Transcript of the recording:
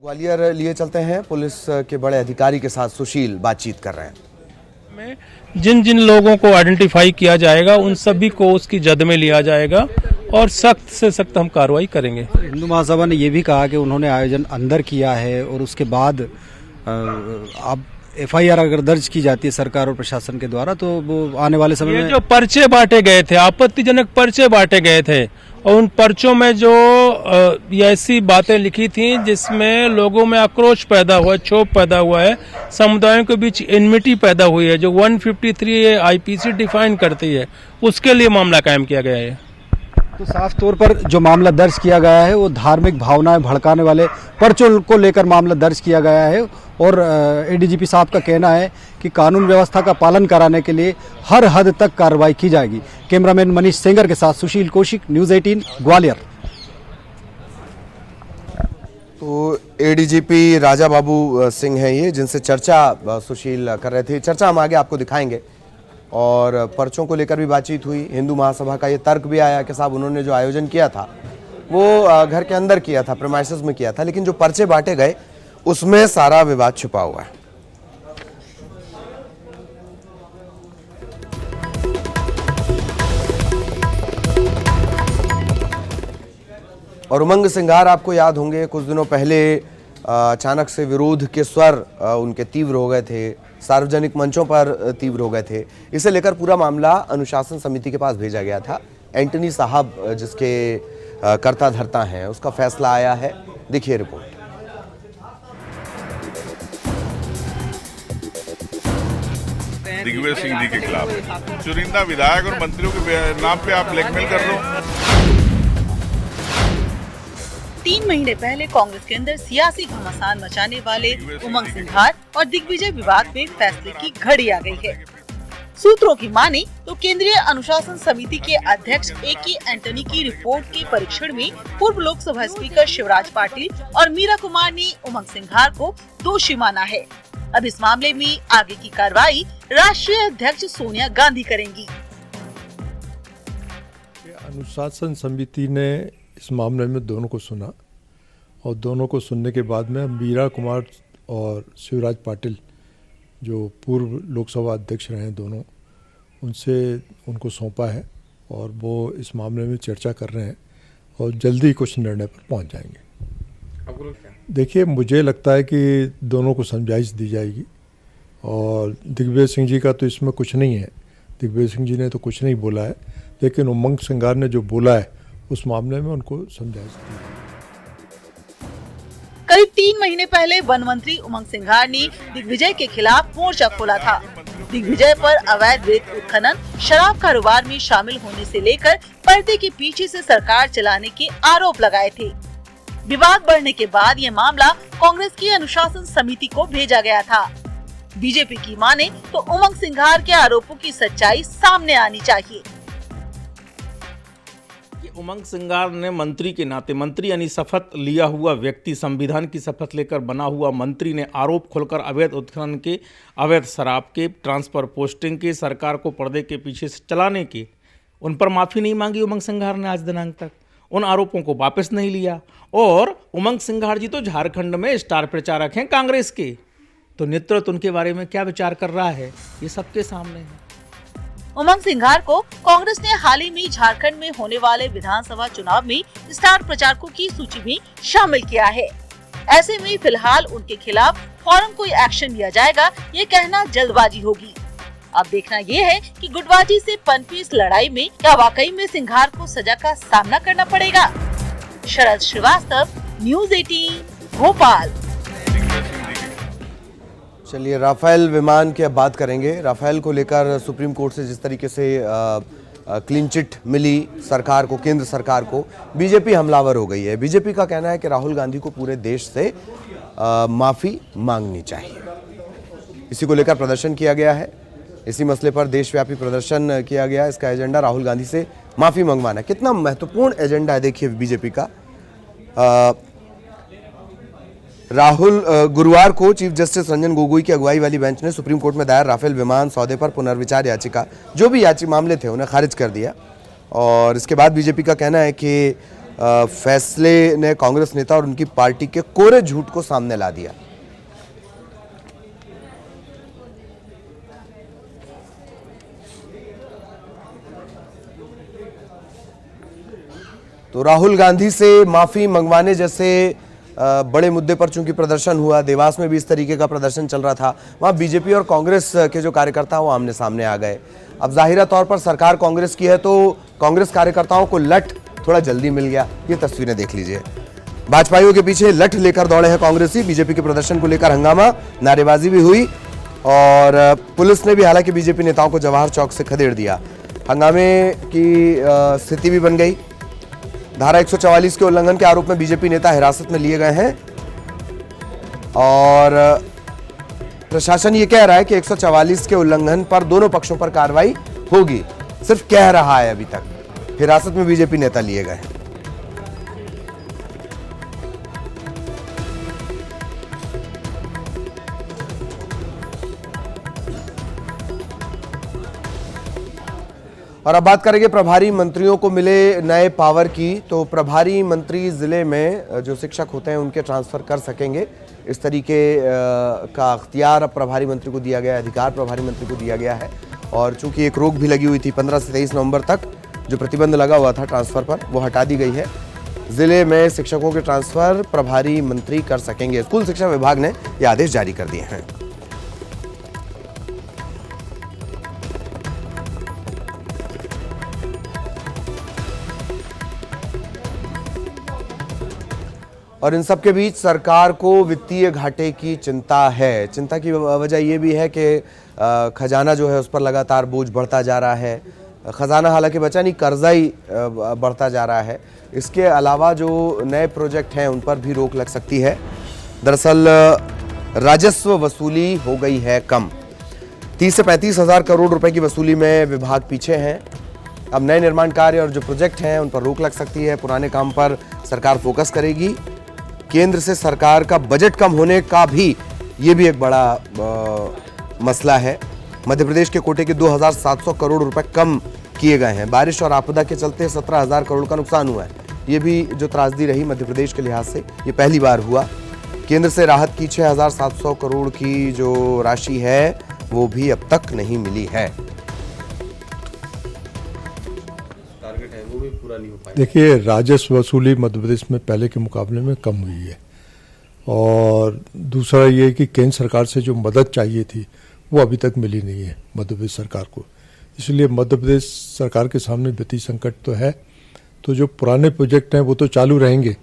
ग्वालियर लिए चलते हैं। पुलिस के बड़े अधिकारी के साथ सुशील बातचीत कर रहे हैं। में जिन जिन लोगों को आइडेंटिफाई किया जाएगा उन सभी को उसकी जद में लिया जाएगा और सख्त से सख्त हम कार्रवाई करेंगे। हिंदू महासभा ने यह भी कहा कि उन्होंने आयोजन अंदर किया है और उसके बाद अब एफआईआर अगर दर्ज की जाती है सरकार और प्रशासन के द्वारा तो वो आने वाले समय में जो पर्चे बांटे गए थे, आपत्तिजनक पर्चे बांटे गए थे और उन पर्चों में जो ऐसी बातें लिखी थी जिसमें लोगों में आक्रोश पैदा हुआ, क्षोभ पैदा हुआ है, समुदायों के बीच एनमिटी पैदा हुई है, जो 153 आईपीसी डिफाइन करती है, उसके लिए मामला कायम किया गया है। तो साफ तौर पर जो मामला दर्ज किया गया है वो धार्मिक भावनाएं भड़काने वाले पर्चों को लेकर मामला दर्ज किया गया है और एडीजीपी साहब का कहना है कि कानून व्यवस्था का पालन कराने के लिए हर हद तक कार्रवाई की जाएगी। कैमरामैन मनीष सेंगर के साथ सुशील कौशिक, न्यूज़ 18 ग्वालियर। तो एडीजीपी राजा बाबू सिंह हैं ये, जिनसे चर्चा सुशील कर रहे थे। चर्चा हम आगे आपको दिखाएंगे और पर्चों को लेकर भी बातचीत हुई। हिंदू महासभा का ये तर्क भी आया कि साहब उन्होंने जो आयोजन किया था वो घर के अंदर किया था, प्रेमाइसेस में किया था, लेकिन जो पर्चे बांटे गए उसमें सारा विवाद छुपा हुआ है। और उमंग सिंघार आपको याद होंगे, कुछ दिनों पहले अचानक से विरोध के स्वर उनके तीव्र हो गए थे, सार्वजनिक मंचों पर तीव्र हो गए थे। इसे लेकर पूरा मामला अनुशासन समिति के पास भेजा गया था। एंटनी साहब जिसके कर्ता धर्ता हैं, उसका फैसला आया है। देखिए रिपोर्ट। दिग्विजय सिंह जी के खिलाफ चुनिंदा विधायक और मंत्रियों के नाम पे आप ब्लैकमेल कर रहे हो। 3 महीने पहले कांग्रेस के अंदर सियासी घमासान मचाने वाले उमंग सिंघार और दिग्विजय विवाद में फैसले की घड़ी आ गई है। सूत्रों की माने तो केंद्रीय अनुशासन समिति के अध्यक्ष एके एंटनी की रिपोर्ट के परीक्षण में पूर्व लोकसभा स्पीकर शिवराज पाटिल और मीरा कुमार ने उमंग सिंघार को दोषी माना है। अब इस मामले में आगे की कार्रवाई राष्ट्रीय अध्यक्ष सोनिया गांधी करेंगी। अनुशासन समिति ने इस मामले में दोनों को सुना और दोनों को सुनने के बाद में मीरा कुमार और शिवराज पाटिल जो पूर्व लोकसभा अध्यक्ष रहे हैं दोनों, उनसे उनको सौंपा है और वो इस मामले में चर्चा कर रहे हैं और जल्दी कुछ निर्णय पर पहुंच जाएंगे। देखिए, मुझे लगता है कि दोनों को समझाइश दी जाएगी और दिग्विजय सिंह जी का तो इसमें कुछ नहीं है। दिग्विजय सिंह जी ने तो कुछ नहीं बोला है, लेकिन उमंग सिंघार ने जो बोला है उस मामले में उनको समझाइश दी। करीब 3 महीने पहले वन मंत्री उमंग सिंघार ने दिग्विजय के खिलाफ मोर्चा खोला था। दिग्विजय पर अवैध रेत उत्खनन, शराब कारोबार में शामिल होने से लेकर पर्दे के पीछे से सरकार चलाने के आरोप लगाए थे। विवाद बढ़ने के बाद ये मामला कांग्रेस की अनुशासन समिति को भेजा गया था। बीजेपी की माने तो उमंग सिंघार के आरोपों की सच्चाई सामने आनी चाहिए। उमंग सिंघार ने मंत्री के नाते, मंत्री यानी शपथ लिया हुआ व्यक्ति, संविधान की शपथ लेकर बना हुआ मंत्री ने आरोप खोलकर अवैध उत्खनन के, अवैध शराब के, ट्रांसफर पोस्टिंग के, सरकार को पर्दे के पीछे से चलाने के, उन पर माफी नहीं मांगी उमंग सिंघार ने आज दिनांक तक। उन आरोपों को वापस नहीं लिया और उमंग सिंघार जी तो झारखंड में स्टार प्रचारक हैं कांग्रेस के, तो नेतृत्व उनके बारे में क्या विचार कर रहा है ये सबके सामने है। उमंग सिंघार को कांग्रेस ने हाल ही में झारखंड में होने वाले विधानसभा चुनाव में स्टार प्रचारकों की सूची में शामिल किया है। ऐसे में फिलहाल उनके खिलाफ फौरन कोई एक्शन लिया जाएगा, ये कहना जल्दबाजी होगी। अब देखना ये है कि गुटबाजी से पनपी इस लड़ाई में क्या वाकई में सिंघार को सजा का सामना करना पड़ेगा। शरद श्रीवास्तव, न्यूज़ 18 भोपाल। चलिए, राफेल विमान की अब बात करेंगे। राफेल को लेकर सुप्रीम कोर्ट से जिस तरीके से क्लीन चिट मिली सरकार को, केंद्र सरकार को, बीजेपी हमलावर हो गई है। बीजेपी का कहना है कि राहुल गांधी को पूरे देश से माफ़ी मांगनी चाहिए। इसी को लेकर प्रदर्शन किया गया है। इसी मसले पर देशव्यापी प्रदर्शन किया गया। इसका एजेंडा राहुल गांधी से माफ़ी मंगवाना है। कितना महत्वपूर्ण एजेंडा है देखिए बीजेपी का। राहुल गुरुवार को चीफ जस्टिस रंजन गोगोई की अगुवाई वाली बेंच ने सुप्रीम कोर्ट में दायर राफेल विमान सौदे पर पुनर्विचार याचिका, जो भी मामले थे, उन्हें खारिज कर दिया। और इसके बाद बीजेपी का कहना है कि फैसले ने कांग्रेस नेता और उनकी पार्टी के कोरे झूठ को सामने ला दिया। तो राहुल गांधी से माफी मंगवाने जैसे बड़े मुद्दे पर चूंकि प्रदर्शन हुआ, देवास में भी इस तरीके का प्रदर्शन चल रहा था, वहां बीजेपी और कांग्रेस के जो कार्यकर्ता वो आमने सामने आ गए। अब जाहिरा तौर पर सरकार कांग्रेस की है तो कांग्रेस कार्यकर्ताओं को लठ थोड़ा जल्दी मिल गया। ये तस्वीरें देख लीजिए, भाजपाइयों के पीछे लठ लेकर दौड़े हैं कांग्रेसी। बीजेपी के प्रदर्शन को लेकर हंगामा, नारेबाजी भी हुई और पुलिस ने भी हालांकि बीजेपी नेताओं को जवाहर चौक से खदेड़ दिया। हंगामे की स्थिति भी बन गई। धारा 144 के उल्लंघन के आरोप में बीजेपी नेता हिरासत में लिए गए हैं और प्रशासन ये कह रहा है कि 144 के उल्लंघन पर दोनों पक्षों पर कार्रवाई होगी, सिर्फ कह रहा है। अभी तक हिरासत में बीजेपी नेता लिए गए हैं। और अब बात करेंगे प्रभारी मंत्रियों को मिले नए पावर की। तो प्रभारी मंत्री जिले में जो शिक्षक होते हैं उनके ट्रांसफर कर सकेंगे, इस तरीके का अख्तियार अब प्रभारी मंत्री को दिया गया है, अधिकार प्रभारी मंत्री को दिया गया है। और चूंकि एक रोक भी लगी हुई थी 15 से 23 नवंबर तक, जो प्रतिबंध लगा हुआ था ट्रांसफर पर, वो हटा दी गई है। जिले में शिक्षकों के ट्रांसफर प्रभारी मंत्री कर सकेंगे। स्कूल शिक्षा विभाग ने ये आदेश जारी कर दिए हैं। और इन सब के बीच सरकार को वित्तीय घाटे की चिंता है। चिंता की वजह यह भी है कि खजाना जो है उस पर लगातार बोझ बढ़ता जा रहा है। खजाना हालांकि बचा नहीं, कर्जा ही बढ़ता जा रहा है। इसके अलावा जो नए प्रोजेक्ट हैं उन पर भी रोक लग सकती है। दरअसल राजस्व वसूली हो गई है कम। 30 से 35 हजार करोड़ रुपए की वसूली में विभाग पीछे हैं। अब नए निर्माण कार्य और जो प्रोजेक्ट हैं उन पर रोक लग सकती है। पुराने काम पर सरकार फोकस करेगी। केंद्र से सरकार का बजट कम होने का भी ये भी एक बड़ा मसला है। मध्य प्रदेश के कोटे के 2700 करोड़ रुपए कम किए गए हैं। बारिश और आपदा के चलते 17,000 करोड़ का नुकसान हुआ है। ये भी जो त्रासदी रही मध्य प्रदेश के लिहाज से, ये पहली बार हुआ। केंद्र से राहत की 6,700 करोड़ की जो राशि है वो भी अब तक नहीं मिली है। टारगेट है वो भी पूरा नहीं हो पाया। देखिए, राजस्व वसूली मध्य प्रदेश में पहले के मुकाबले में कम हुई है और दूसरा ये कि केंद्र सरकार से जो मदद चाहिए थी वो अभी तक मिली नहीं है मध्य प्रदेश सरकार को। इसलिए मध्य प्रदेश सरकार के सामने वित्तीय संकट तो है। तो जो पुराने प्रोजेक्ट हैं वो तो चालू रहेंगे,